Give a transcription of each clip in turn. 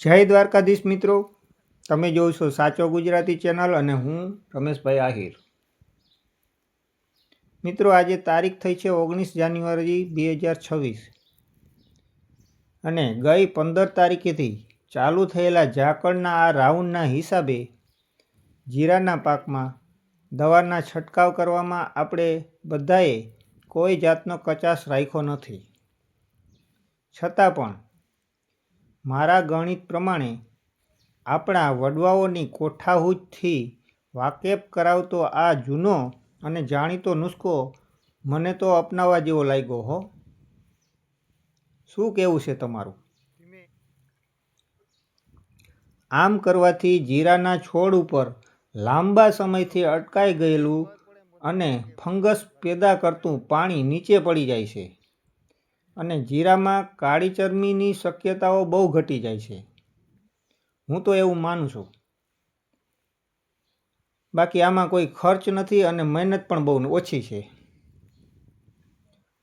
જય દ્વારકાધીશ મિત્રો, તમે જોવ છો સાચો ગુજરાતી ચેનલ અને હું રમેશભાઈ આહિર. મિત્રો, આજે તારીખ થઈ છે 19 જાન્યુઆરી 2026 અને ગઈ 15 તારીખેથી ચાલુ થયેલા ઝાકળના આ રાઉન્ડના હિસાબે જીરાના પાકમાં દવાના છંટકાવ કરવામાં આપણે બધાએ કોઈ જાતનો કચાશ રાખ્યો નથી. છતાં પણ મારા ગણિત પ્રમાણે આપણા વડવાઓની કોઠાહૂજથી વાકેફ કરાવતો આ જૂનો અને જાણીતો નુસ્ખો મને તો અપનાવવા જેવો લાગ્યો હો. શું કહેવું છે તમારું? આમ કરવાથી જીરાના છોડ ઉપર લાંબા સમયથી અટકાઈ ગયેલું અને ફંગસ પેદા કરતું પાણી નીચે પડી જાય છે અને જીરામાં કાળી ચરબીની શક્યતાઓ બહુ ઘટી જાય છે. હું તો એવું માનું છું. બાકી આમાં કોઈ ખર્ચ નથી અને મહેનત પણ બહુ ઓછી છે.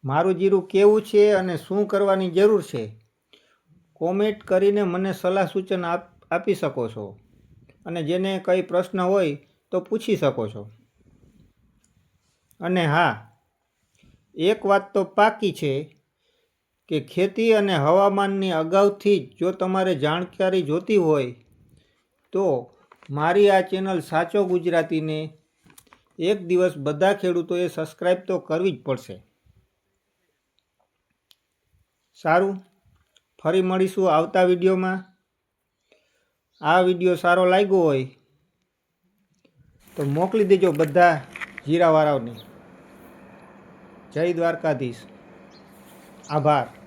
મારું જીરું કેવું છે અને શું કરવાની જરૂર છે, કોમેન્ટ કરીને મને સલાહ સૂચન આપી શકો છો અને જેને કંઈ પ્રશ્ન હોય તો પૂછી શકો છો. અને હા, એક વાત તો પાકી છે કે ખેતી અને હવામાનની અગાઉથી જ જો તમારે જાણકારી જોતી હોય તો મારી આ ચેનલ સાચો ગુજરાતીને એક દિવસ બધા ખેડૂતોએ સબસ્ક્રાઈબ તો કરવી જ પડશે. સારું, ફરી મળીશું આવતા વિડીયોમાં. આ વિડીયો સારો લાગ્યો હોય તો મોકલી દેજો બધા જીરાવાળાઓને. જય દ્વારકાધીશ. આભાર.